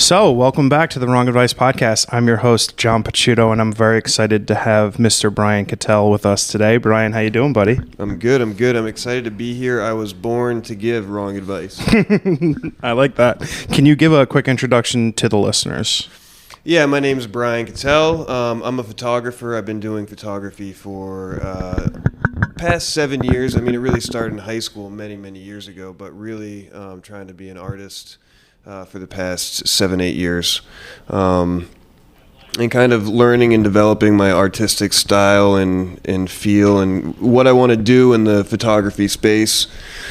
So, welcome back to the Wrong Advice Podcast. I'm your host, John Pacciuto, and I'm very excited to have Mr. Brian Catelle with us today. Brian, how you doing, buddy? I'm good. I'm excited to be here. I was born to give wrong advice. I like that. Can you give a quick introduction to the listeners? Yeah, my name is Brian Catelle. I'm a photographer. I've been doing photography for past 7 years. I mean, it really started in high school many years ago, but really trying to be an artist for the past 7-8 years. And kind of learning and developing my artistic style and feel and what I want to do in the photography space.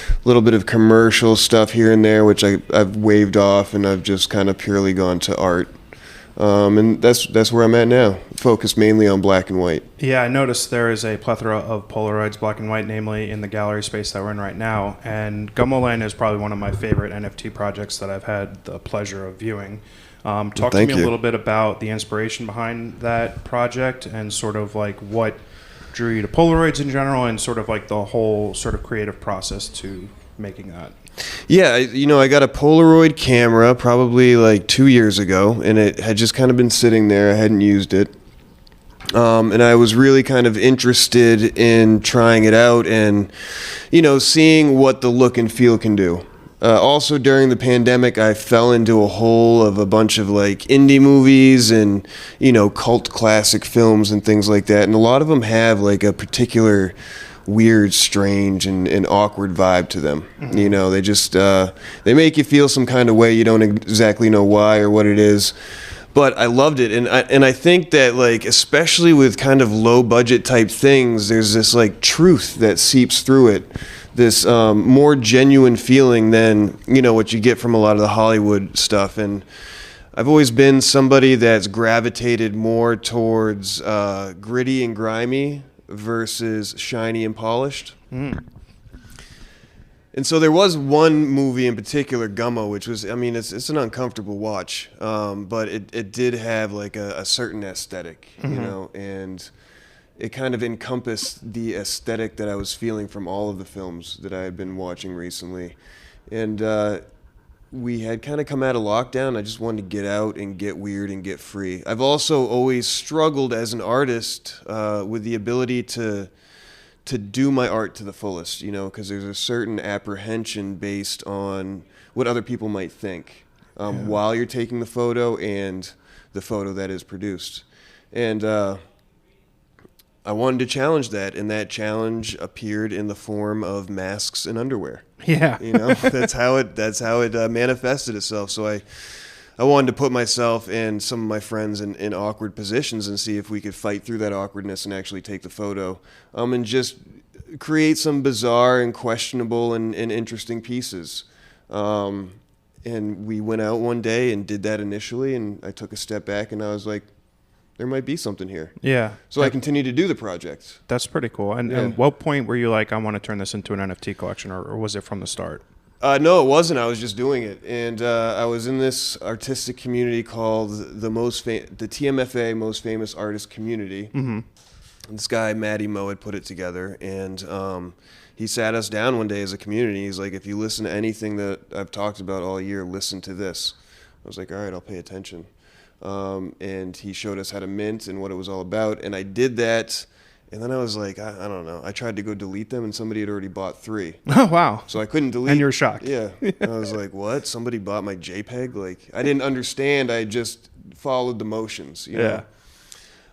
A little bit of commercial stuff here and there, which I've waved off, and I've just kind of purely gone to art. And that's where I'm at now, focused mainly on black and white. Yeah, I noticed there is a plethora of Polaroids, black and white, namely in the gallery space that we're in right now. And Gummo Land is probably one of my favorite NFT projects that I've had the pleasure of viewing. Talk to me a little bit about the inspiration behind that project and sort of like what drew you to Polaroids in general and sort of like the whole sort of creative process to making that. Yeah, I got a Polaroid camera probably like 2 years ago, and it had just kind of been sitting there. I hadn't used it. And I was really kind of interested in trying it out and, seeing what the look and feel can do. Also, during the pandemic, I fell into a hole of a bunch of like indie movies and, cult classic films and things like that. And a lot of them have like a particular weird, strange, and awkward vibe to them. Mm-hmm. They just they make you feel some kind of way. You don't exactly know why or what it is, but I loved it. And I think that, like, especially with kind of low budget type things, there's this like truth that seeps through it, this more genuine feeling than what you get from a lot of the Hollywood stuff. And I've always been somebody that's gravitated more towards gritty and grimy versus shiny and polished. And so there was one movie in particular, Gummo, which was, it's an uncomfortable watch, but it did have like a certain aesthetic, and it kind of encompassed the aesthetic that I was feeling from all of the films that I had been watching recently. And we had kind of come out of lockdown. I just wanted to get out and get weird and get free. I've also always struggled as an artist with the ability to do my art to the fullest, because there's a certain apprehension based on what other people might think while you're taking the photo and the photo that is produced. And I wanted to challenge that, and that challenge appeared in the form of masks and underwear. Yeah. That's how it manifested itself. So I wanted to put myself and some of my friends in awkward positions and see if we could fight through that awkwardness and actually take the photo, and just create some bizarre and questionable and interesting pieces. And we went out one day and did that initially, and I took a step back and I was like, there might be something here. Yeah. So I continued to do the project. That's pretty cool. And at what point were you like, I want to turn this into an NFT collection, or was it from the start? No, it wasn't. I was just doing it. And I was in this artistic community called the TMFA, Most Famous Artist Community. Mm-hmm. This guy, Matty Mo, had put it together. And he sat us down one day as a community. He's like, if you listen to anything that I've talked about all year, listen to this. I was like, all right, I'll pay attention. And he showed us how to mint and what it was all about, and I did that, and then I was like, I don't know. I tried to go delete them, and somebody had already bought 3. Oh, wow. So I couldn't delete. And you were shocked. Yeah. I was like, what? Somebody bought my JPEG? Like, I didn't understand. I just followed the motions, know?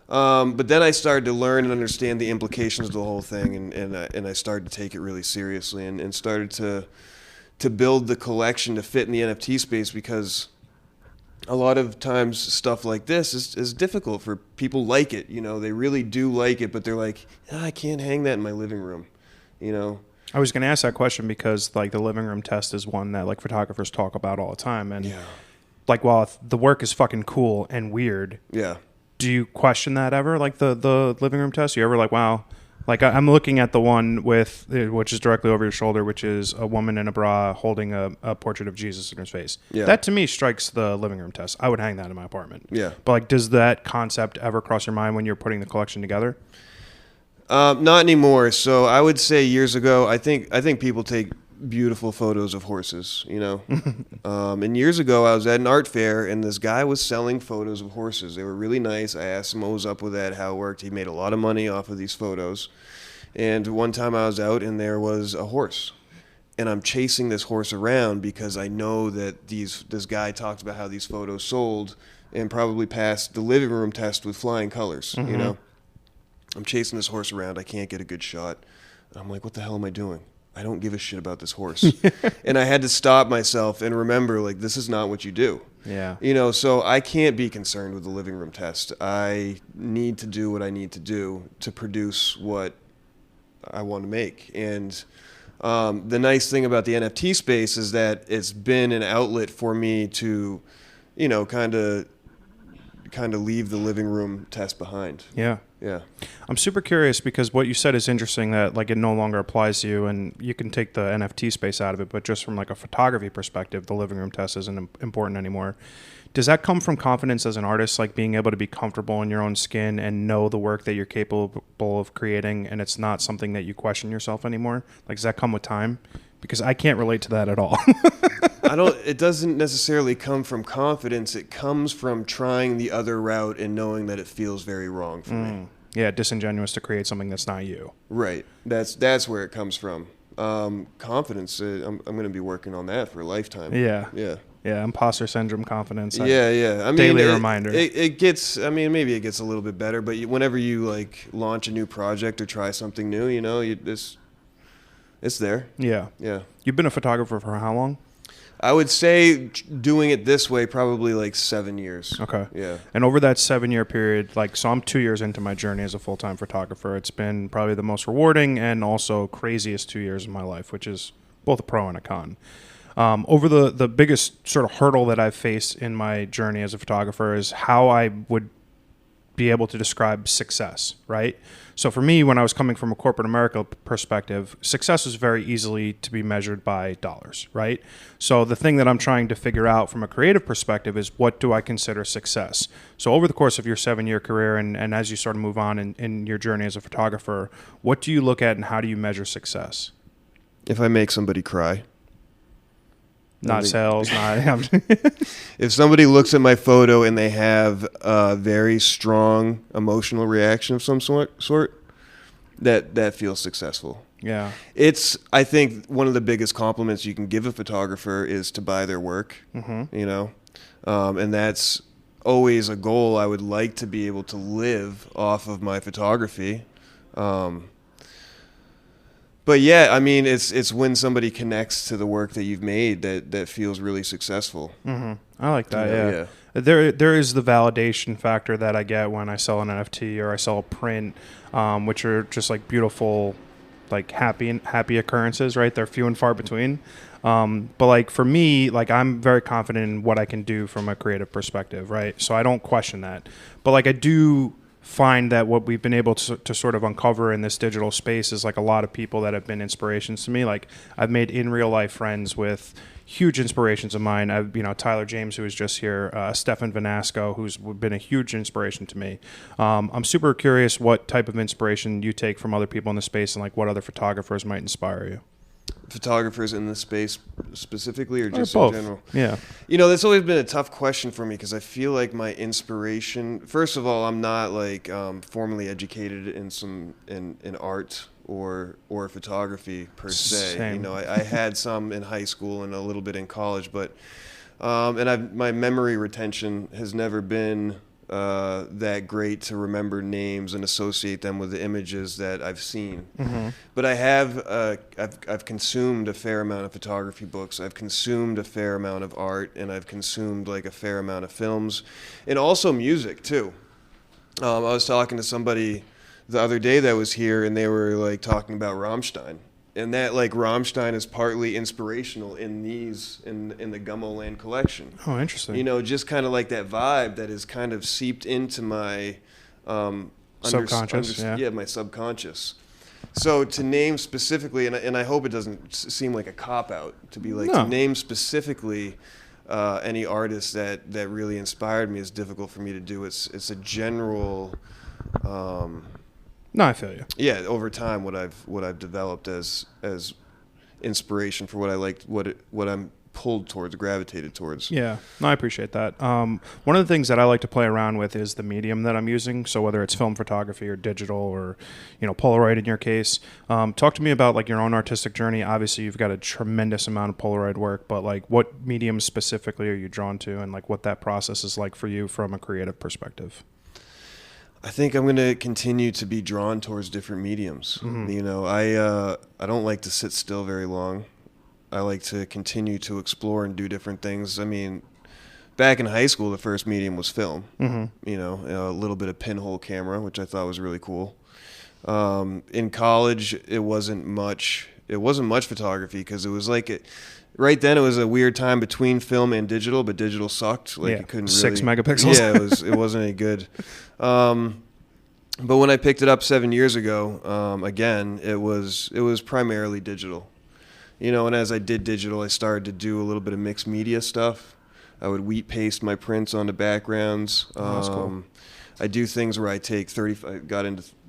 But then I started to learn and understand the implications of the whole thing, and I started to take it really seriously and started to build the collection to fit in the NFT space, because a lot of times stuff like this is difficult for people. Like it, they really do like it, but they're like, I can't hang that in my living room, I was going to ask that question because like the living room test is one that like photographers talk about all the time. And like, while the work is fucking cool and weird, do you question that ever? Like the living room test? You ever like, wow, like I'm looking at the one with, which is directly over your shoulder, which is a woman in a bra holding a portrait of Jesus in her face. Yeah. That to me strikes the living room test. I would hang that in my apartment. Yeah. But like, does that concept ever cross your mind when you're putting the collection together? Not anymore. So I would say years ago, I think people take beautiful photos of horses, you know. And years ago, I was at an art fair, and this guy was selling photos of horses. They were really nice. I asked him what was up with that, how it worked. He made a lot of money off of these photos. And one time I was out, and there was a horse. And I'm chasing this horse around because I know that this guy talked about how these photos sold and probably passed the living room test with flying colors, you know. I'm chasing this horse around. I can't get a good shot. I'm like, what the hell am I doing? I don't give a shit about this horse. And I had to stop myself and remember, like, this is not what you do. Yeah. You know, so I can't be concerned with the living room test. I need to do what I need to do to produce what I want to make. And the nice thing about the NFT space is that it's been an outlet for me to, you know, kind of leave the living room test behind. Yeah. Yeah. I'm super curious because what you said is interesting, that like it no longer applies to you, and you can take the NFT space out of it, but just from like a photography perspective, the living room test isn't important anymore. Does that come from confidence as an artist, like being able to be comfortable in your own skin and know the work that you're capable of creating, and it's not something that you question yourself anymore? Like, does that come with time? Because I can't relate to that at all. It doesn't necessarily come from confidence. It comes from trying the other route and knowing that it feels very wrong for me. Yeah, disingenuous to create something that's not you. Right. That's where it comes from. Confidence, I'm going to be working on that for a lifetime. Yeah. Yeah. Yeah, imposter syndrome, confidence. Yeah. I mean, daily reminder. It gets, I mean, maybe it gets a little bit better, but whenever you like launch a new project or try something new, you know, it's there. Yeah. Yeah. You've been a photographer for how long? I would say doing it this way, probably like 7 years. Okay. Yeah. And over that 7-year period, like, so I'm 2 years into my journey as a full-time photographer. It's been probably the most rewarding and also craziest 2 years of my life, which is both a pro and a con. Over the biggest sort of hurdle that I've faced in my journey as a photographer is how I would be able to describe success, right? So for me, when I was coming from a corporate America perspective, success is very easily to be measured by dollars, right? So the thing that I'm trying to figure out from a creative perspective is, what do I consider success? So over the course of your 7-year career and as you sort of move on in your journey as a photographer, what do you look at and how do you measure success? If I make somebody cry. Not sales, not... If somebody looks at my photo and they have a very strong emotional reaction of some sort, that feels successful. Yeah. It's, I think, one of the biggest compliments you can give a photographer is to buy their work, you know? And that's always a goal. I would like to be able to live off of my photography. But yeah, I mean, it's when somebody connects to the work that you've made that feels really successful. I like that. Yeah. There is the validation factor that I get when I sell an NFT or I sell a print, which are just like beautiful, like happy occurrences, right? They're few and far between. But like for me, like I'm very confident in what I can do from a creative perspective, right? So I don't question that. But like I do find that what we've been able to sort of uncover in this digital space is like a lot of people that have been inspirations to me. Like I've made in real life friends with huge inspirations of mine. I've, Tyler James, who was just here, Stefan Vanasco, who's been a huge inspiration to me. I'm super curious what type of inspiration you take from other people in the space and like what other photographers might inspire you. Photographers in the space specifically, or just both. in general? Yeah. That's always been a tough question for me because I feel like my inspiration, first of all, I'm not like formally educated in art or photography per se. Same. I had some in high school and a little bit in college, but my memory retention has never been that great to remember names and associate them with the images that I've seen. But I have I've consumed a fair amount of photography books. I've consumed a fair amount of art, and I've consumed like a fair amount of films, and also music too. I was talking to somebody the other day that was here, and they were like talking about Rammstein. And that, like, Rammstein is partly inspirational in the Gummo Land collection. Oh, interesting. Just kind of like that vibe that is kind of seeped into my subconscious. My subconscious. So to name specifically, and I hope it doesn't seem like a cop-out to be like, to name specifically any artist that really inspired me is difficult for me to do. It's a general... No, I feel you. Yeah, over time, what I've developed as inspiration for what I liked, what I'm pulled towards, gravitated towards. Yeah, no, I appreciate that. One of the things that I like to play around with is the medium that I'm using. So whether it's film photography or digital or, Polaroid in your case. Talk to me about like your own artistic journey. Obviously, you've got a tremendous amount of Polaroid work, but like what medium specifically are you drawn to, and like what that process is like for you from a creative perspective? I think I'm going to continue to be drawn towards different mediums. Mm-hmm. I don't like to sit still very long. I like to continue to explore and do different things. I mean, back in high school, the first medium was film. Mm-hmm. A little bit of pinhole camera, which I thought was really cool. In college, it wasn't much photography because it was like right then it was a weird time between film and digital, but digital sucked. Like it couldn't 6 megapixels. Yeah, it wasn't any good. But when I picked it up 7 years ago, again, it was primarily digital. And as I did digital, I started to do a little bit of mixed media stuff. I would wheat paste my prints onto backgrounds. That's cool. I do things where I take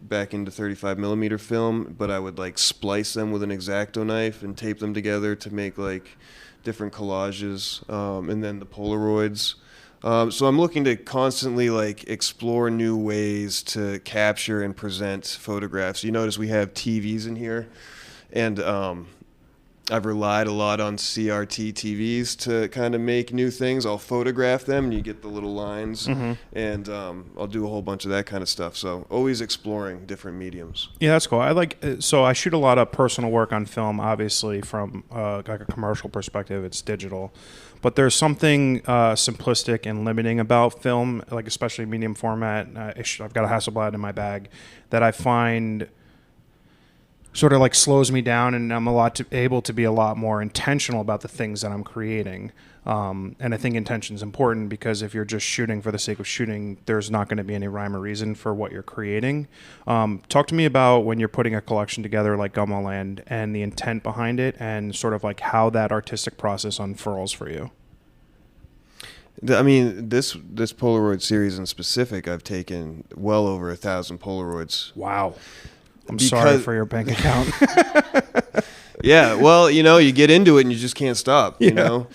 back into 35 millimeter film, but I would like splice them with an X-Acto knife and tape them together to make like different collages, and then the Polaroids. So I'm looking to constantly like explore new ways to capture and present photographs. You notice we have TVs in here, and I've relied a lot on CRT TVs to kind of make new things. I'll photograph them, and you get the little lines, mm-hmm. and I'll do a whole bunch of that kind of stuff. So always exploring different mediums. Yeah, that's cool. So I shoot a lot of personal work on film, obviously from like a commercial perspective. It's digital. But there's something simplistic and limiting about film, like especially medium format. I've got a Hasselblad in my bag that I find sort of like slows me down, and I'm able to be a lot more intentional about the things that I'm creating. And I think intention is important because if you're just shooting for the sake of shooting, there's not going to be any rhyme or reason for what you're creating. Talk to me about when you're putting a collection together like Gummo Land and the intent behind it, and sort of like how that artistic process unfurls for you. I mean, this Polaroid series in specific, I've taken well over 1,000 Polaroids. Wow. I'm sorry for your bank account. Yeah, well, you get into it and you just can't stop, you know?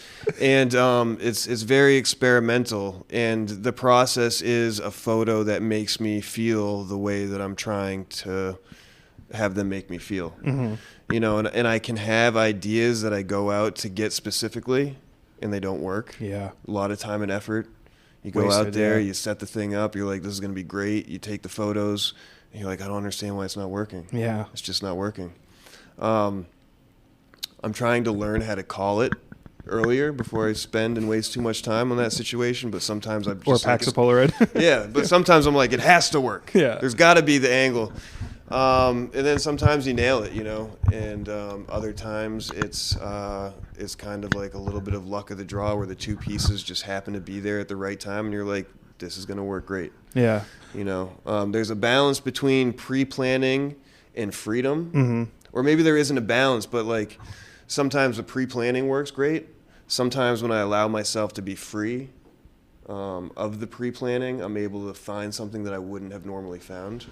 And it's very experimental, and the process is a photo that makes me feel the way that I'm trying to have them make me feel. Mm-hmm. And I can have ideas that I go out to get specifically, and they don't work. Yeah. A lot of time and effort. You go out there, you set the thing up, you're like, this is going to be great. You take the photos, and you're like, I don't understand why it's not working. Yeah. It's just not working. I'm trying to learn how to call it earlier before I spend and waste too much time on that situation, but sometimes I'm just... Or packs of Polaroid. Yeah, but sometimes I'm like, it has to work. Yeah. There's got to be the angle. And then sometimes you nail it, and other times it's kind of like a little bit of luck of the draw where the two pieces just happen to be there at the right time, and you're like, this is going to work great. Yeah. There's a balance between pre-planning and freedom, mm-hmm. or maybe there isn't a balance, but like sometimes the pre-planning works great. Sometimes when I allow myself to be free of the pre-planning, I'm able to find something that I wouldn't have normally found.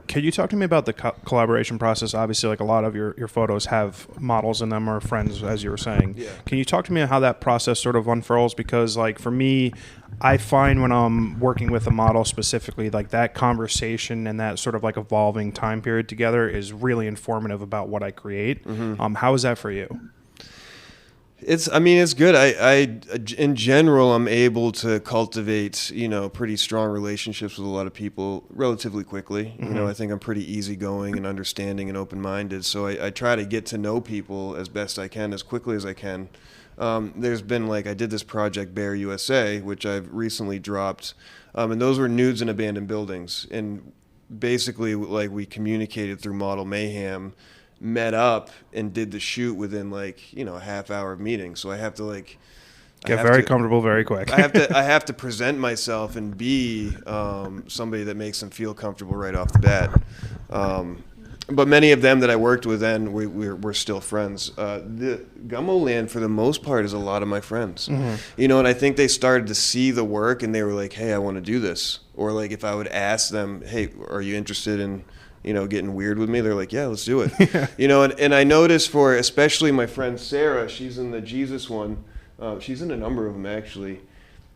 Can you talk to me about the collaboration process? Obviously, like a lot of your photos have models in them or friends, as you were saying. Yeah. Can you talk to me about how that process sort of unfurls? Because like for me, I find when I'm working with a model specifically, like that conversation and that sort of like evolving time period together is really informative about what I create. Mm-hmm. How is that for you? It's good. I in general, I'm able to cultivate, pretty strong relationships with a lot of people relatively quickly. Mm-hmm. I think I'm pretty easygoing and understanding and open-minded. So I try to get to know people as best I can, as quickly as I can. There's been I did this project Bear USA, which I've recently dropped. And those were nudes in abandoned buildings. And basically we communicated through Model Mayhem, met up and did the shoot within a half hour of meeting. So I have to get very comfortable very quick. I have to present myself and be somebody that makes them feel comfortable right off the bat. But many of them that I worked with then, we're still friends. The Gummo Land, for the most part, is a lot of my friends. Mm-hmm. And I think they started to see the work and they were like, hey, I want to do this. Or if I would ask them, hey, are you interested in getting weird with me. They're like, yeah, let's do it. And I noticed for especially my friend Sarah, she's in the Jesus one. She's in a number of them, actually.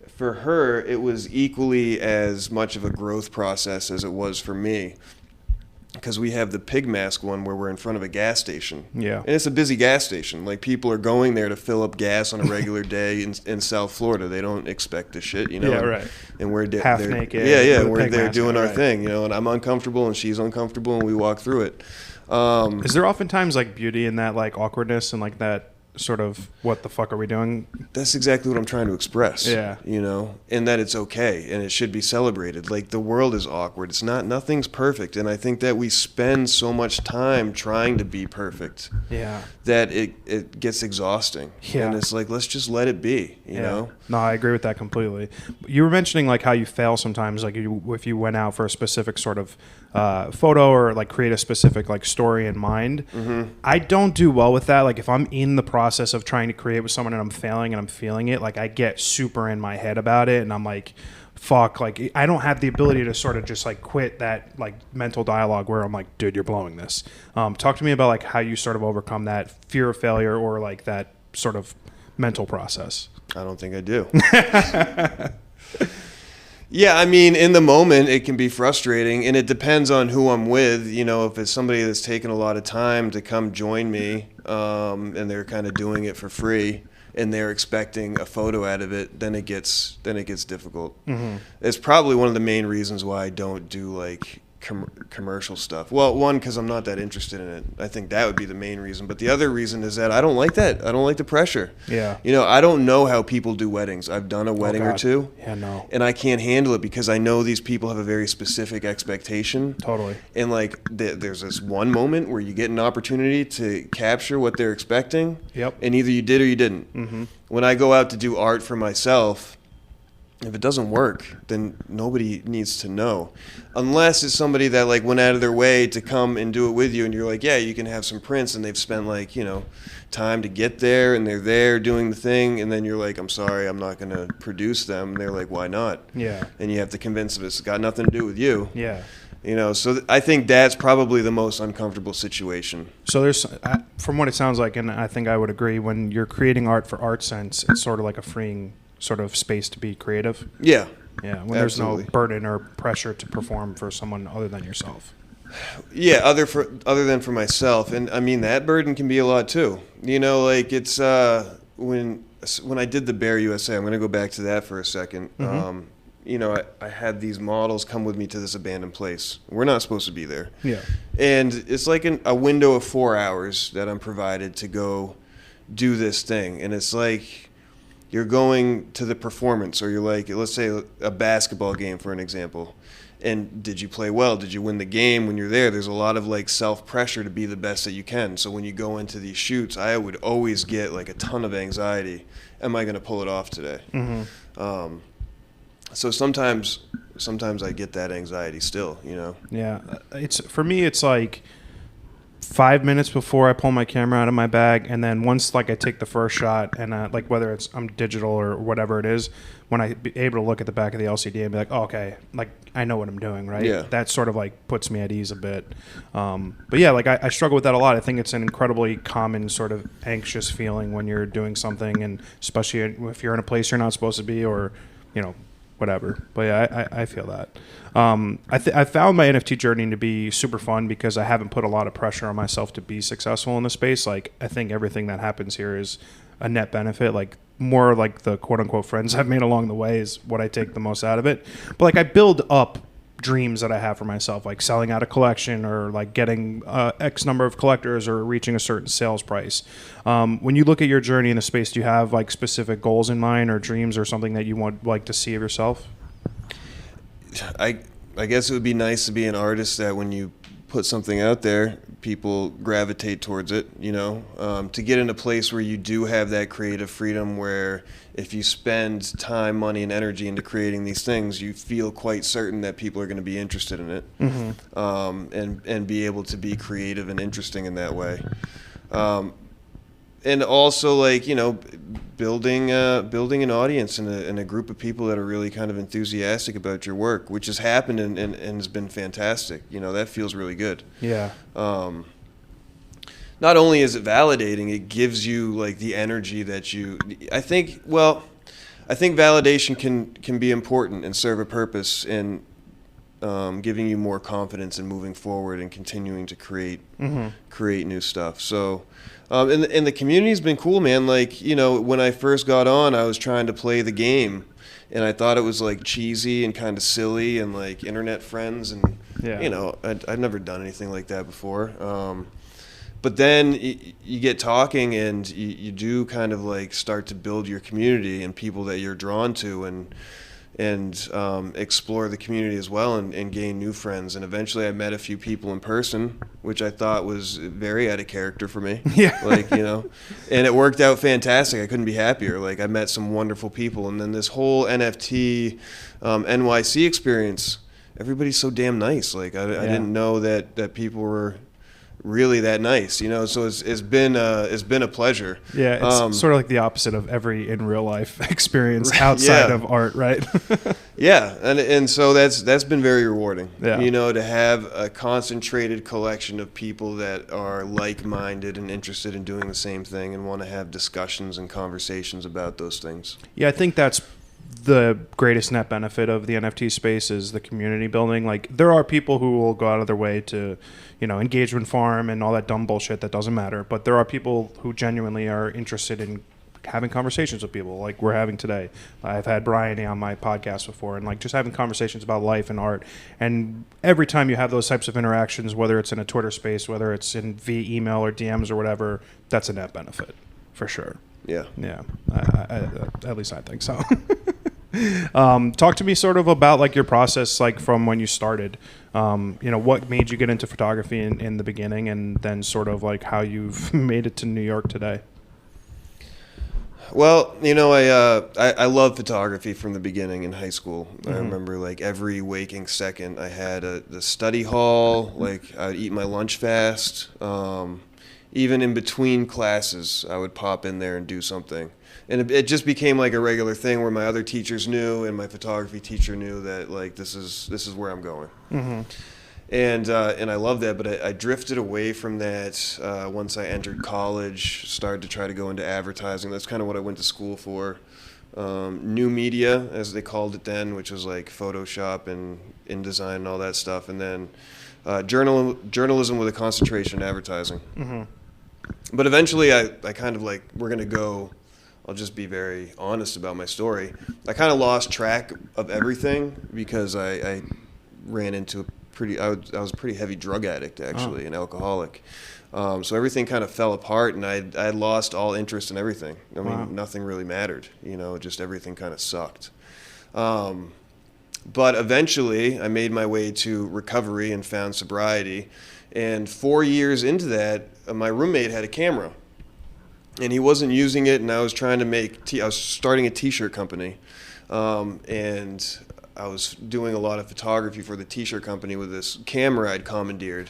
For her, it was equally as much of a growth process as it was for me. Because we have the pig mask one where we're in front of a gas station. Yeah. And it's a busy gas station. Like, people are going there to fill up gas on a regular day in South Florida. They don't expect this shit, Yeah, right. And we're half naked. Yeah, we're there doing our thing, and I'm uncomfortable and she's uncomfortable and we walk through it. Is there oftentimes like beauty in that like awkwardness and like that sort of what the fuck are we doing? That's exactly what I'm trying to express. Yeah. And that it's okay and it should be celebrated. Like, the world is awkward. Nothing's perfect. And I think that we spend so much time trying to be perfect. Yeah. That it gets exhausting. Yeah. And it's like, let's just let it be, you know? No, I agree with that completely. You were mentioning like how you fail sometimes, like if you went out for a specific sort of photo or like create a specific like story in mind. Mm-hmm. I don't do well with that. Like, if I'm in the process of trying to create with someone and I'm failing and I'm feeling it, like I get super in my head about it and I'm like, fuck, like I don't have the ability to sort of just like quit that like mental dialogue where I'm like, dude, you're blowing this. Talk to me about like how you sort of overcome that fear of failure or like that sort of mental process. I don't think I do. Yeah, I mean, in the moment, it can be frustrating, and it depends on who I'm with. If it's somebody that's taken a lot of time to come join me, and they're kind of doing it for free, and they're expecting a photo out of it, then it gets difficult. Mm-hmm. It's probably one of the main reasons why I don't do like commercial stuff. Well, one, because I'm not that interested in it. I think that would be the main reason. But the other reason is that I don't like that. I don't like the pressure. Yeah. I don't know how people do weddings. I've done a wedding or two. Yeah, no. And I can't handle it because I know these people have a very specific expectation. Totally. And like there's this one moment where you get an opportunity to capture what they're expecting. Yep. And either you did or you didn't. Mm-hmm. When I go out to do art for myself, if it doesn't work, then nobody needs to know. Unless it's somebody that like went out of their way to come and do it with you and you're like, yeah, you can have some prints, and they've spent like, time to get there and they're there doing the thing, and then you're like, I'm sorry, I'm not going to produce them. And they're like, why not? Yeah. And you have to convince them it's got nothing to do with you. Yeah. So I think that's probably the most uncomfortable situation. So there's, from what it sounds like, and I think I would agree, when you're creating art for art sense, it's sort of like a freeing sort of space to be creative. Yeah. Yeah, when there's no burden or pressure to perform for someone other than yourself. Yeah, other than for myself. And I mean, that burden can be a lot too. Like it's when I did the Bear USA, I'm going to go back to that for a second. Mm-hmm. I had these models come with me to this abandoned place. We're not supposed to be there. Yeah. And it's like a window of 4 hours that I'm provided to go do this thing. And it's like, you're going to the performance, or you're like, let's say a basketball game, for an example. And did you play well? Did you win the game? When you're there's a lot of like self-pressure to be the best that you can. So when you go into these shoots, I would always get like a ton of anxiety. Am I going to pull it off today? Mm-hmm. So sometimes I get that anxiety still, Yeah. For me, it's like 5 minutes before I pull my camera out of my bag, and then once like I take the first shot, and like whether I'm digital or whatever it is, when I be able to look at the back of the LCD and be like, oh, okay, like I know what I'm doing, right? Yeah. That sort of like puts me at ease a bit. But yeah, like I struggle with that a lot. I think it's an incredibly common sort of anxious feeling when you're doing something, and especially if you're in a place you're not supposed to be, or whatever. But yeah, I feel that. I found my NFT journey to be super fun because I haven't put a lot of pressure on myself to be successful in the space. Like, I think everything that happens here is a net benefit. Like, more like the quote unquote friends I've made along the way is what I take the most out of it. But like, I build up dreams that I have for myself, like selling out a collection, or like getting X number of collectors, or reaching a certain sales price. When you look at your journey in the space, do you have like specific goals in mind, or dreams, or something that you want like to see of yourself? I guess it would be nice to be an artist that when you put something out there, people gravitate towards it, to get in a place where you do have that creative freedom, where if you spend time, money, and energy into creating these things, you feel quite certain that people are going to be interested in it. Mm-hmm. And be able to be creative and interesting in that way. and also like, building an audience and a group of people that are really kind of enthusiastic about your work, which has happened and has been fantastic. That feels really good. Yeah. Not only is it validating, it gives you like the energy that I think validation can be important and serve a purpose in giving you more confidence in moving forward and continuing to create new stuff. So, and the community's been cool, man. Like, when I first got on, I was trying to play the game, and I thought it was like cheesy and kind of silly and like internet friends, and I'd never done anything like that before. But then you get talking, and you do kind of like start to build your community and people that you're drawn to, and explore the community as well, and gain new friends. And eventually I met a few people in person, which I thought was very out of character for me. Yeah. Like, and it worked out fantastic. I couldn't be happier. Like, I met some wonderful people. And then this whole NFT NYC experience, everybody's so damn nice. Like, I didn't know that people were really that nice, so it's been a pleasure. Yeah, it's sort of like the opposite of every in real life experience outside of art, right? Yeah, and so that's been very rewarding. Yeah. To have a concentrated collection of people that are like-minded and interested in doing the same thing and want to have discussions and conversations about those things. Yeah, I think that's the greatest net benefit of the NFT space is the community building. Like, there are people who will go out of their way to, engagement farm and all that dumb bullshit that doesn't matter. But there are people who genuinely are interested in having conversations with people like we're having today. I've had Brian on my podcast before, and like just having conversations about life and art. And every time you have those types of interactions, whether it's in a Twitter space, whether it's in via email or DMs or whatever, that's a net benefit for sure. Yeah. Yeah. At least I think so. Talk to me sort of about like your process, like from when you started, what made you get into photography in the beginning, and then sort of like how you've made it to New York today. Well, I loved photography from the beginning in high school. I remember like every waking second I had the study hall, like I'd eat my lunch fast. Even in between classes, I would pop in there and do something. And it just became like a regular thing where my other teachers knew and my photography teacher knew that like this is where I'm going. Mm-hmm. And I love that, but I drifted away from that once I entered college, started to try to go into advertising. That's kind of what I went to school for. New media, as they called it then, which was like Photoshop and InDesign and all that stuff. And then journalism with a concentration in advertising. Mm-hmm. But eventually I kind of like, I'll just be very honest about my story. I kind of lost track of everything because I ran into I was a pretty heavy drug addict, actually, an alcoholic. So everything kind of fell apart, and I lost all interest in everything. I mean, nothing really mattered, just everything kind of sucked. But eventually I made my way to recovery and found sobriety. And 4 years into that, my roommate had a camera. And he wasn't using it, and I was trying to I was starting a t-shirt company. And I was doing a lot of photography for the t-shirt company with this camera I'd commandeered.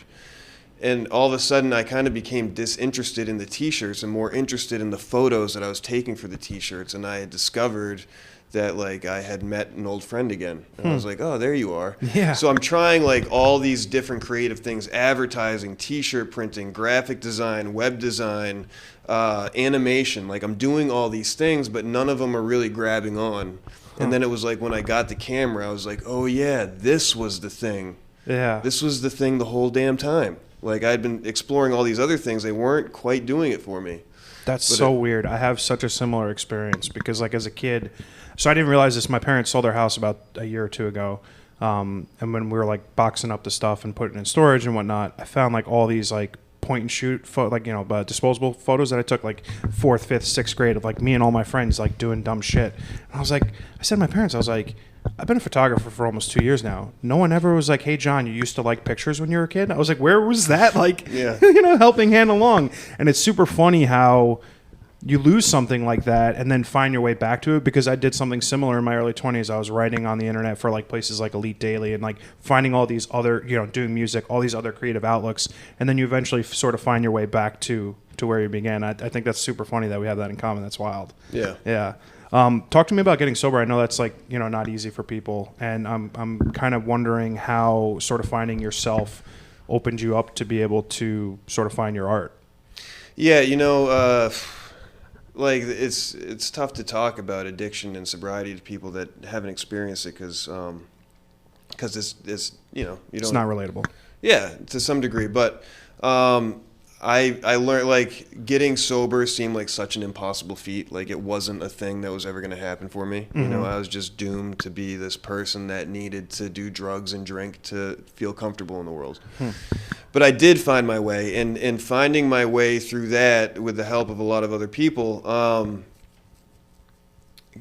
And all of a sudden, I kind of became disinterested in the t-shirts and more interested in the photos that I was taking for the t-shirts. And I had discovered that like I had met an old friend again. And I was like, oh, there you are. Yeah. So I'm trying like all these different creative things: advertising, t-shirt printing, graphic design, web design, animation. Like, I'm doing all these things, but none of them are really grabbing on. And then it was like when I got the camera, I was like, oh yeah, this was the thing. Yeah. This was the thing the whole damn time. Like, I'd been exploring all these other things. They weren't quite doing it for me. That's so weird. I have such a similar experience because like as a kid, so I didn't realize this. My parents sold their house about a year or two ago. And when we were like boxing up the stuff and putting it in storage and whatnot, I found like all these like point and shoot disposable photos that I took like 4th, 5th, 6th grade of like me and all my friends like doing dumb shit. And I said to my parents, I was like, I've been a photographer for almost 2 years now. No one ever was like, hey John, you used to like pictures when you were a kid? I was like, where was that? Like, helping hand along. And it's super funny how you lose something like that and then find your way back to it, because I did something similar in my early 20s. I was writing on the internet for like places like Elite Daily and like finding all these other, doing music, all these other creative outlooks. And then you eventually sort of find your way back to where you began. I think that's super funny that we have that in common. That's wild. Yeah. Yeah. Talk to me about getting sober. I know that's like, not easy for people. And I'm kind of wondering how sort of finding yourself opened you up to be able to sort of find your art. Yeah. Like it's tough to talk about addiction and sobriety to people that haven't experienced it, because it's you don't. It's not relatable. Yeah, to some degree, but I learned, like, getting sober seemed like such an impossible feat. Like, it wasn't a thing that was ever going to happen for me. Mm-hmm. I was just doomed to be this person that needed to do drugs and drink to feel comfortable in the world. But I did find my way, and finding my way through that with the help of a lot of other people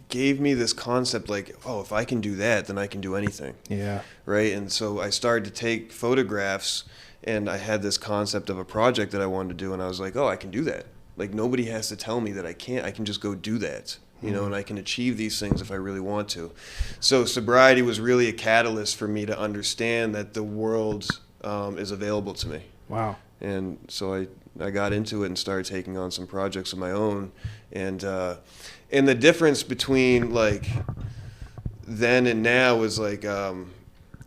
gave me this concept like, oh, if I can do that, then I can do anything. Yeah. Right? And so I started to take photographs, and I had this concept of a project that I wanted to do, and I was like, oh, I can do that. Like, nobody has to tell me that I can't. I can just go do that, and I can achieve these things if I really want to. So sobriety was really a catalyst for me to understand that the world is available to me. Wow. And so I got into it and started taking on some projects of my own. And the difference between, like, then and now is, like,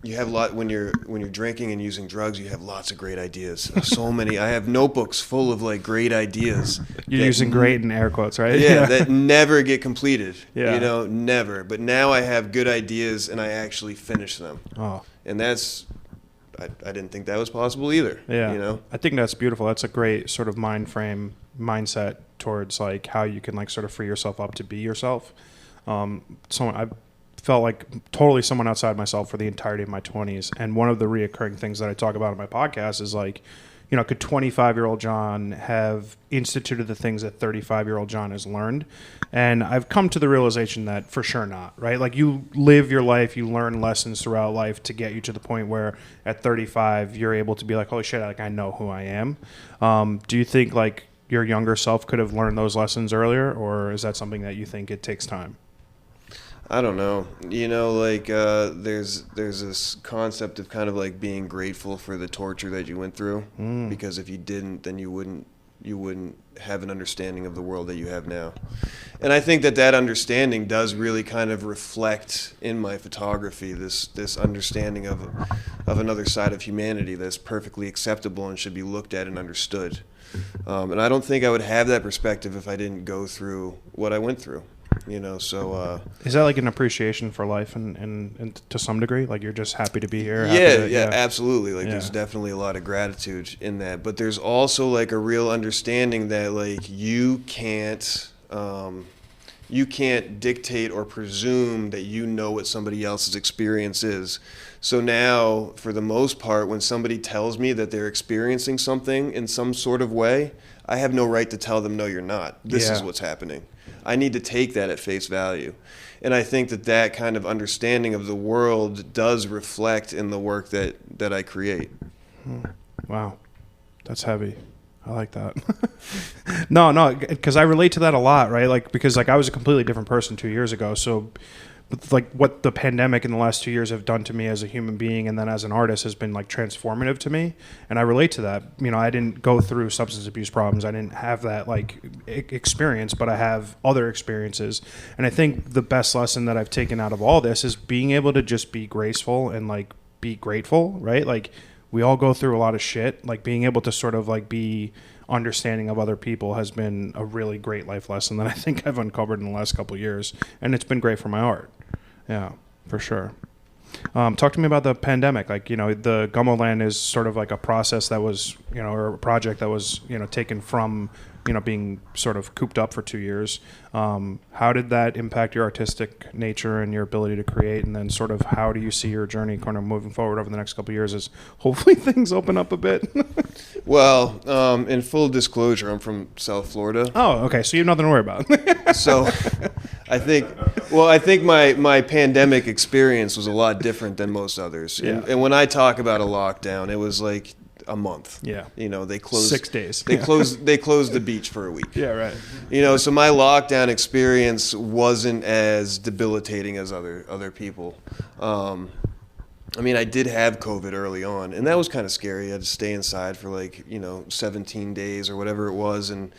you have a lot when you're drinking and using drugs. You have lots of great ideas. So many. I have notebooks full of, like, great ideas. You're using "great" in air quotes, right? Yeah, that never get completed. Yeah. Never. But now I have good ideas and I actually finish them. Oh. And that's. I didn't think that was possible either. Yeah. I think that's beautiful. That's a great sort of mindset towards, like, how you can, like, sort of free yourself up to be yourself. I've felt like totally someone outside myself for the entirety of my 20s. And one of the reoccurring things that I talk about in my podcast is, like, could 25-year-old John have instituted the things that 35-year-old John has learned? And I've come to the realization that for sure not, right? Like, you live your life, you learn lessons throughout life to get you to the point where at 35, you're able to be like, holy shit, like, I know who I am. Do you think, like, your younger self could have learned those lessons earlier, or is that something that you think it takes time? I don't know. Like, there's this concept of kind of like being grateful for the torture that you went through, because if you didn't, then you wouldn't have an understanding of the world that you have now. And I think that understanding does really kind of reflect in my photography this understanding of another side of humanity that's perfectly acceptable and should be looked at and understood. And I don't think I would have that perspective if I didn't go through what I went through. So is that like an appreciation for life and to some degree, like you're just happy to be here? Yeah, absolutely. Like, there's definitely a lot of gratitude in that, but there's also, like, a real understanding that, like, you can't dictate or presume that you know what somebody else's experience is. So now, for the most part, when somebody tells me that they're experiencing something in some sort of way, I have no right to tell them, no, you're not. This is what's happening. I need to take that at face value. And I think that kind of understanding of the world does reflect in the work that I create. Wow. That's heavy. I like that. No, because I relate to that a lot, right? Like, because, like, I was a completely different person 2 years ago. So, like, what the pandemic in the last 2 years have done to me as a human being and then as an artist has been, like, transformative to me. And I relate to that. I didn't go through substance abuse problems. I didn't have that, like, experience, but I have other experiences. And I think the best lesson that I've taken out of all this is being able to just be graceful and, like, be grateful, right? Like, we all go through a lot of shit. Like, being able to sort of, like, be understanding of other people has been a really great life lesson that I think I've uncovered in the last couple of years. And it's been great for my art. Yeah, for sure. Talk to me about the pandemic. Like, the Gummo Land is sort of like a process that was, or a project that was, taken from, being sort of cooped up for 2 years. How did that impact your artistic nature and your ability to create? And then sort of how do you see your journey kind of moving forward over the next couple of years as hopefully things open up a bit? Well, in full disclosure, I'm from South Florida. Oh, okay. So you have nothing to worry about. So I think my pandemic experience was a lot different than most others. Yeah. And when I talk about a lockdown, it was like a month. Yeah. They closed 6 days. They closed the beach for a week. Yeah, right. So my lockdown experience wasn't as debilitating as other people. I did have COVID early on, and that was kind of scary. I had to stay inside for 17 days or whatever it was, and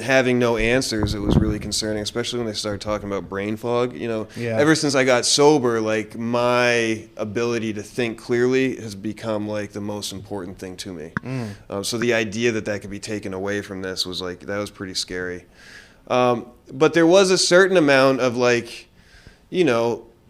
having no answers, it was really concerning, especially when they started talking about brain fog. Ever since I got sober, my ability to think clearly has become the most important thing to me. So the idea that could be taken away from this was that was pretty scary. But there was a certain amount of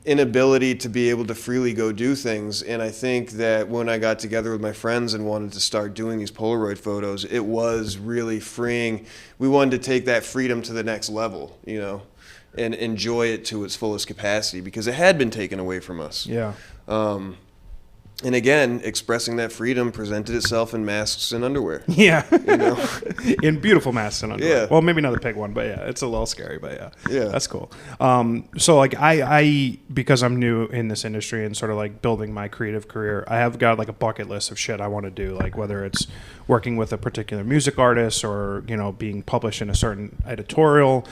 inability to be able to freely go do things, and I think that when I got together with my friends and wanted to start doing these Polaroid photos, it was really freeing. We wanted to take that freedom to the next level, and enjoy it to its fullest capacity, because it had been taken away from us. Yeah. And again, expressing that freedom presented itself in masks and underwear. Yeah. In beautiful masks and underwear. Yeah. Well, maybe not the pig one, but yeah, it's a little scary, but yeah. Yeah. That's cool. So I because I'm new in this industry and sort of building my creative career, I have got a bucket list of shit I want to do, whether it's working with a particular music artist or, being published in a certain editorial.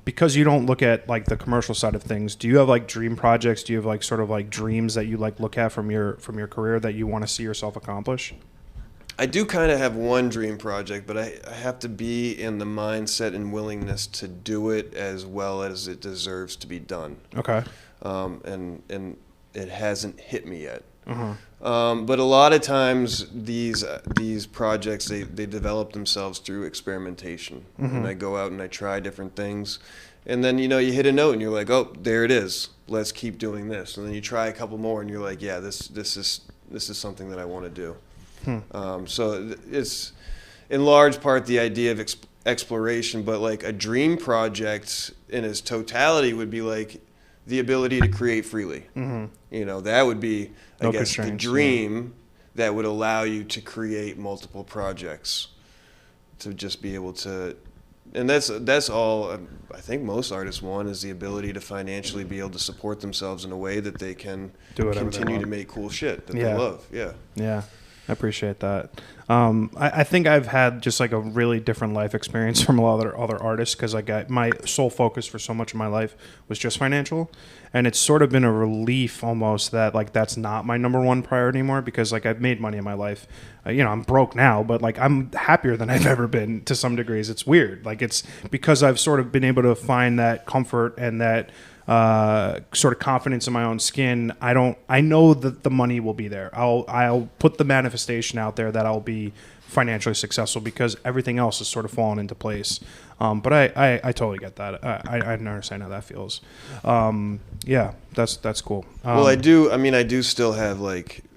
Because you don't look at the commercial side of things, do you have dream projects? Do you have sort of dreams that you look at from your career that you want to see yourself accomplish? I do kind of have one dream project, but I have to be in the mindset and willingness to do it as well as it deserves to be done. Okay. And it hasn't hit me yet. Uh-huh. But a lot of times these projects, they develop themselves through experimentation. Mm-hmm. And I go out and I try different things. And then, you hit a note and you're like, oh, there it is. Let's keep doing this. And then you try a couple more and you're like, yeah, this is something that I want to do. So it's in large part the idea of exploration, but a dream project in its totality would be the ability to create freely. Mm-hmm. That would be, I guess, the dream that would allow you to create multiple projects, to just be able to. And that's all I think most artists want, is the ability to financially be able to support themselves in a way that they can continue to make cool shit that they love. Yeah. Yeah. I appreciate that. I think I've had just a really different life experience from a lot of other artists, because my sole focus for so much of my life was just financial, and it's sort of been a relief almost that that's not my number one priority anymore, because I've made money in my life. I'm broke now, but I'm happier than I've ever been to some degrees. It's weird. It's because I've sort of been able to find that comfort and that sort of confidence in my own skin. I know that the money will be there. I'll put the manifestation out there that I'll be financially successful, because everything else has sort of fallen into place. But I totally get that. I understand how that feels. Yeah, that's cool. Well, I do still have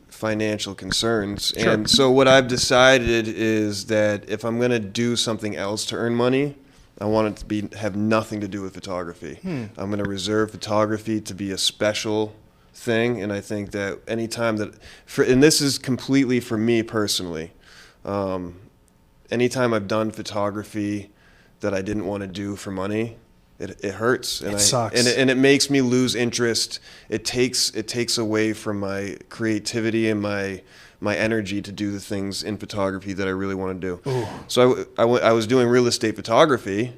financial concerns. Sure. And so what I've decided is that if I'm going to do something else to earn money, I want it to have nothing to do with photography. I'm going to reserve photography to be a special thing, and I think that anytime that, and this is completely for me personally, anytime I've done photography that I didn't want to do for money, it hurts, and it sucks, and it makes me lose interest. It takes away from my creativity and my energy to do the things in photography that I really want to do. Ooh. So I was doing real estate photography,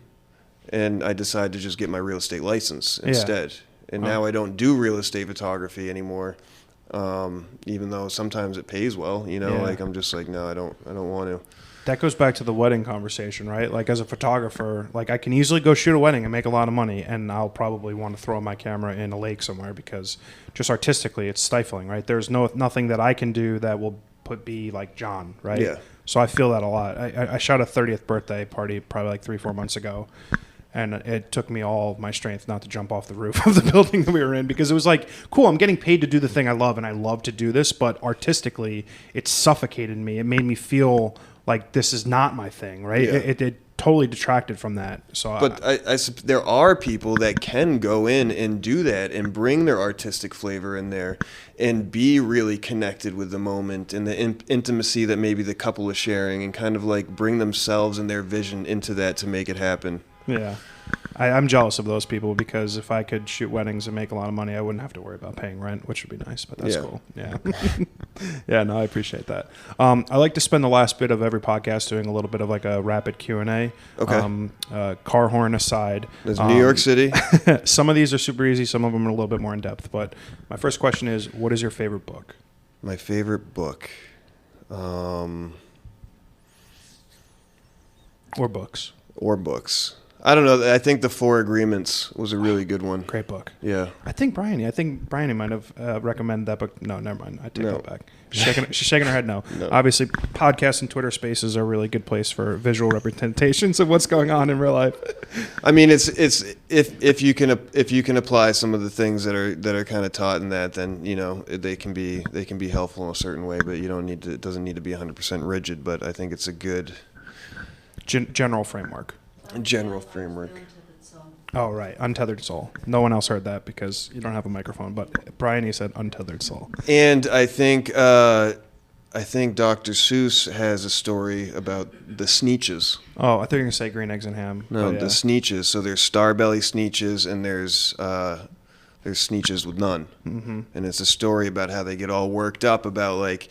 and I decided to just get my real estate license instead. Yeah. And now I don't do real estate photography anymore, even though sometimes it pays well. I'm just no, I don't want to. That goes back to the wedding conversation, right? As a photographer, I can easily go shoot a wedding and make a lot of money, and I'll probably want to throw my camera in a lake somewhere, because just artistically it's stifling, right? There's nothing that I can do that will be like John, right? Yeah. So I feel that a lot. I shot a 30th birthday party probably 3-4 months ago, and it took me all of my strength not to jump off the roof of the building that we were in, because it was cool, I'm getting paid to do the thing I love, and I love to do this, but artistically it suffocated me. It made me feel this is not my thing, right? Yeah. It totally detracted from that. So, but there are people that can go in and do that and bring their artistic flavor in there and be really connected with the moment and the intimacy that maybe the couple is sharing, and kind of bring themselves and their vision into that to make it happen. Yeah. I'm jealous of those people, because if I could shoot weddings and make a lot of money, I wouldn't have to worry about paying rent, which would be nice, but that's cool. Yeah. Yeah, no, I appreciate that. I like to spend the last bit of every podcast doing a little bit of like a rapid Q&A. Okay. Car horn aside. That's New York City. Some of these are super easy. Some of them are a little bit more in depth. But my first question is, what is your favorite book? My favorite book. Or books. I don't know. I think The Four Agreements was a really good one. Great book. Yeah. I think Bryony might have recommended that book. No, never mind. I take that back. She's shaking her head no. Obviously, podcasts and Twitter Spaces are a really good place for visual representations of what's going on in real life. I mean, it's if you can apply some of the things that are kind of taught in that, then they can be helpful in a certain way. But it doesn't need to be 100% rigid. But I think it's a good general framework. Oh, right. Untethered Soul. No one else heard that because you don't have a microphone, but Bryony said Untethered Soul. And I think Dr. Seuss has a story about the Sneetches. Oh, I thought you were going to say Green Eggs and Ham. No, the Sneetches. So there's Starbelly Sneetches and there's Sneetches with none. Mm-hmm. And it's a story about how they get all worked up about like,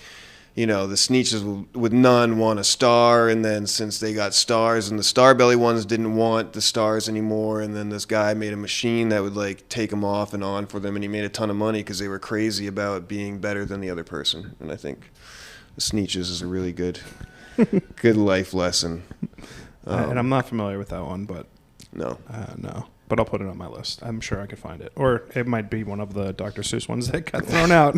the Sneetches with none want a star, and then since they got stars, and the Starbelly ones didn't want the stars anymore, and then this guy made a machine that would like take them off and on for them, and he made a ton of money because they were crazy about being better than the other person. And I think the Sneetches is a really good life lesson. And I'm not familiar with that one, but no. But I'll put it on my list. I'm sure I could find it. Or it might be one of the Dr. Seuss ones that got thrown out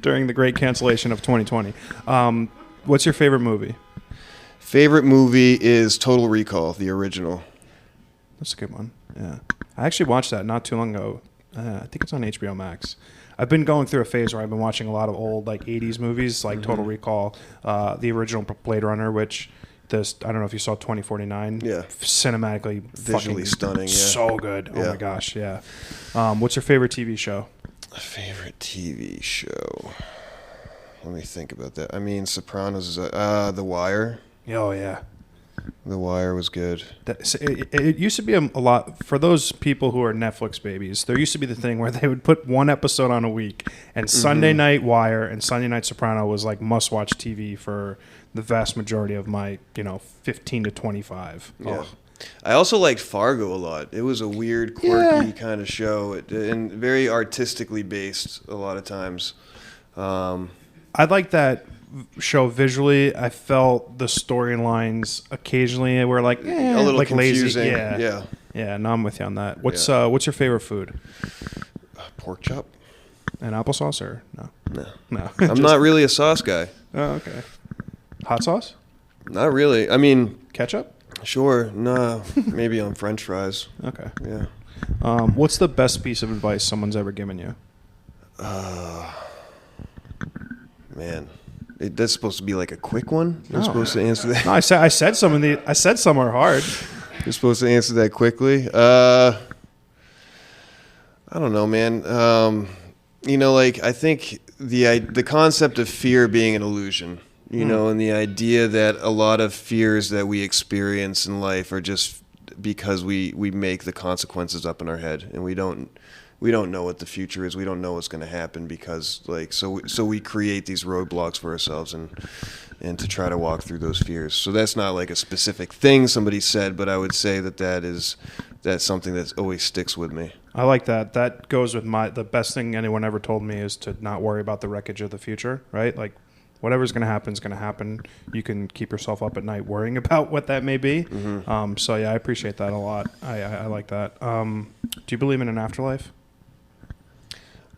during the great cancellation of 2020. What's your favorite movie? Favorite movie is Total Recall, the original. That's a good one. Yeah. I actually watched that not too long ago. I think it's on HBO Max. I've been going through a phase where I've been watching a lot of old like 80s movies, like Total Recall, the original Blade Runner, which... I don't know if you saw 2049. Yeah. Cinematically, visually stunning. Yeah. So good. Oh my gosh. Yeah. What's your favorite TV show? Favorite TV show. Let me think about that. I mean, Sopranos is The Wire. Oh yeah. The Wire was good. It used to be a lot for those people who are Netflix babies. There used to be the thing where they would put one episode on a week, and Sunday night Wire and Sunday night Soprano was like must-watch TV for the vast majority of my 15 to 25. Yeah. Oh. I also liked Fargo a lot. It was a weird, quirky kind of show, and very artistically based a lot of times. I like that show visually. I felt the storylines occasionally were like a little like confusing. Lazy. Yeah. No, I'm with you on that. What's your favorite food? Pork chop. And applesauce or no? I'm not really a sauce guy. Oh, okay. Hot sauce? Not really. I mean, ketchup? Sure. No, maybe on French fries. Okay. Yeah. What's the best piece of advice someone's ever given you? Man, that's supposed to be like a quick one. You're supposed to answer that. No, I said some are hard. You're supposed to answer that quickly. I don't know, man. I think the concept of fear being an illusion. And the idea that a lot of fears that we experience in life are just because we make the consequences up in our head, and we don't know what the future is. We don't know what's going to happen because so we create these roadblocks for ourselves and to try to walk through those fears. So that's not like a specific thing somebody said, but I would say that's something that always sticks with me. I like that. That goes with the best thing anyone ever told me is to not worry about the wreckage of the future, right? Like, whatever's going to happen is going to happen. You can keep yourself up at night worrying about what that may be. Mm-hmm. So, yeah, I appreciate that a lot. I like that. Do you believe in an afterlife?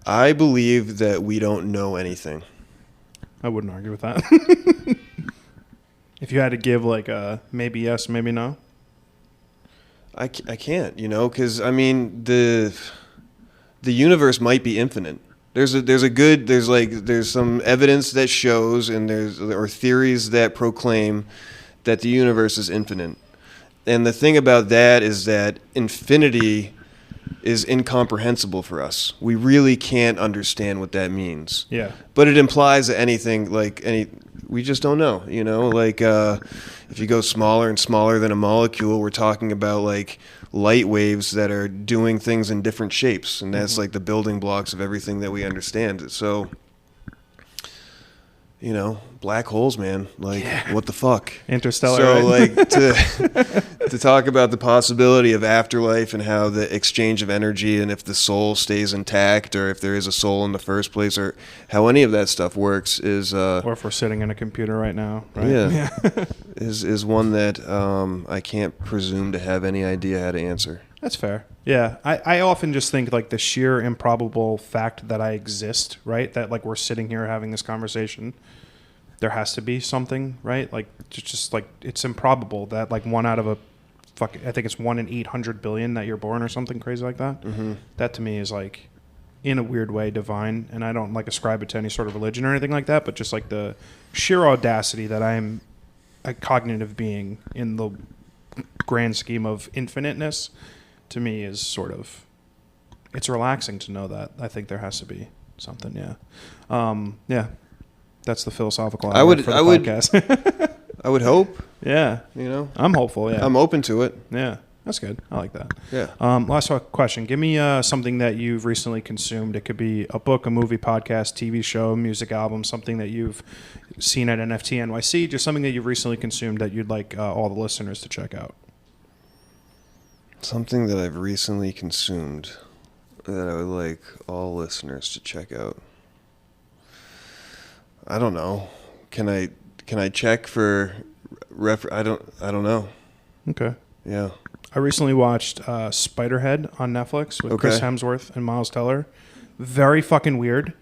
I believe that we don't know anything. I wouldn't argue with that. If you had to give like a maybe yes, maybe no? I can't, because, I mean, the universe might be infinite. There's some evidence that shows, and or theories that proclaim that the universe is infinite. And the thing about that is that infinity is incomprehensible for us. We really can't understand what that means. Yeah. But it implies that we just don't know, if you go smaller and smaller than a molecule, we're talking about like light waves that are doing things in different shapes, and that's like the building blocks of everything that we understand. So you know, black holes, man. Like, what the fuck? Interstellar. So, right? like, to talk about the possibility of afterlife and how the exchange of energy and if the soul stays intact or if there is a soul in the first place or how any of that stuff works is... or if we're sitting in a computer right now, right? Yeah. is one that I can't presume to have any idea how to answer. That's fair. Yeah. I often just think like the sheer improbable fact that I exist, right? That like we're sitting here having this conversation. There has to be something, right? Like just like it's improbable that like one out of I think it's 1 in 800 billion that you're born or something crazy like that. Mm-hmm. That to me is like in a weird way divine. And I don't like ascribe it to any sort of religion or anything like that, but just like the sheer audacity that I'm a cognitive being in the grand scheme of infiniteness. To me is sort of, it's relaxing to know that. I think there has to be something, yeah. That's the philosophical podcast. I would hope. Yeah. You know? I'm hopeful, yeah. I'm open to it. Yeah. That's good. I like that. Yeah. Last question. Give me something that you've recently consumed. It could be a book, a movie, podcast, TV show, music album, something that you've seen at NFT NYC, just something that you've recently consumed that you'd like all the listeners to check out. Something that I've recently consumed that I would like all listeners to check out. I don't know. Can I check for I don't know. Okay. Yeah. I recently watched Spiderhead on Netflix with Chris Hemsworth and Miles Teller. Very fucking weird.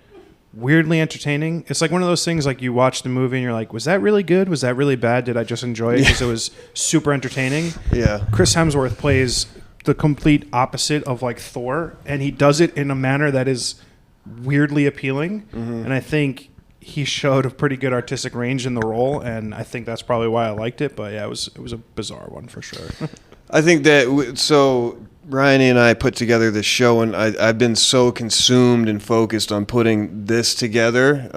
Weirdly entertaining. It's like one of those things like you watch the movie and you're like, was that really good? Was that really bad? Did I just enjoy it because it was super entertaining? Yeah. Chris Hemsworth plays the complete opposite of like Thor, and he does it in a manner that is weirdly appealing. Mm-hmm. And I think he showed a pretty good artistic range in the role, and I think that's probably why I liked it. But yeah, it was a bizarre one for sure. I think that so Ryan and I put together this show, and I've been so consumed and focused on putting this together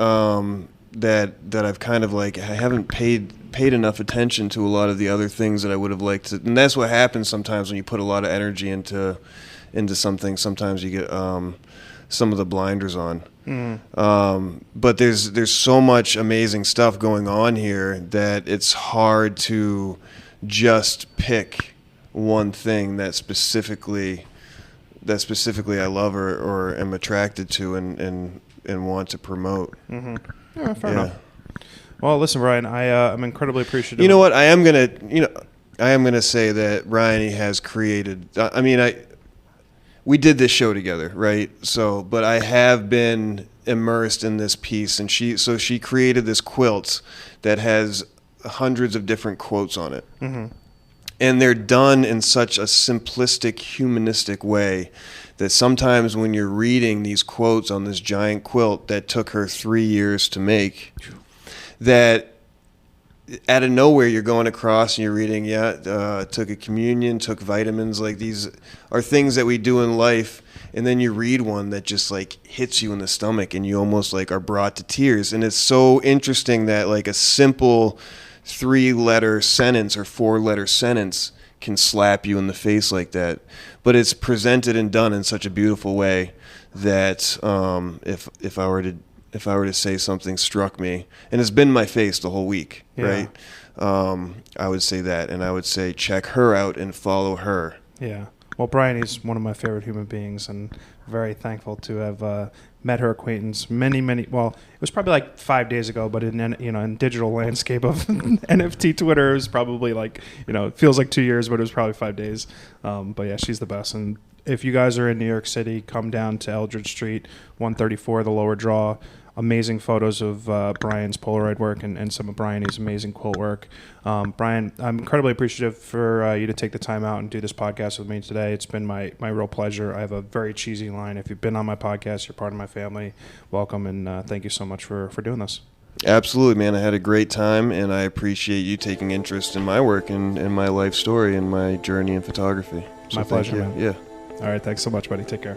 that I've kind of like I haven't paid enough attention to a lot of the other things that I would have liked to. And that's what happens sometimes when you put a lot of energy into something. Sometimes you get some of the blinders on. But there's so much amazing stuff going on here that it's hard to just pick one thing that specifically I love or am attracted to and want to promote. Mm-hmm. Yeah, fair enough. Well, listen, Ryan, I'm incredibly appreciative. You know what? I am gonna say that Ryan has created. We did this show together, right? So, but I have been immersed in this piece, and she created this quilt that has hundreds of different quotes on it. Mm-hmm. And they're done in such a simplistic, humanistic way that sometimes when you're reading these quotes on this giant quilt that took her 3 years to make, that out of nowhere you're going across and you're reading, took a communion, took vitamins, like these are things that we do in life, and then you read one that just like hits you in the stomach and you almost like are brought to tears. And it's so interesting that like a simple 3-letter sentence or 4-letter sentence can slap you in the face like that, but it's presented and done in such a beautiful way that if I were to say something struck me, and it's been my face the whole week, right? I would say that, and I would say check her out and follow her. Yeah. Well, Brian is one of my favorite human beings, and very thankful to have met her acquaintance many. Well, it was probably like 5 days ago, but in digital landscape of NFT Twitter, it was probably like it feels like 2 years, but it was probably 5 days. But yeah, she's the best. And if you guys are in New York City, come down to Eldridge Street, 134, the Lower Draw. Amazing photos of Brian's Polaroid work and some of Brian's amazing quote work. Brian, I'm incredibly appreciative for you to take the time out and do this podcast with me today. It's been my real pleasure. I have a very cheesy line. If you've been on my podcast, you're part of my family. Welcome, and thank you so much for doing this. Absolutely, man. I had a great time, and I appreciate you taking interest in my work and my life story and my journey in photography. So my pleasure, man. Yeah. All right. Thanks so much, buddy. Take care.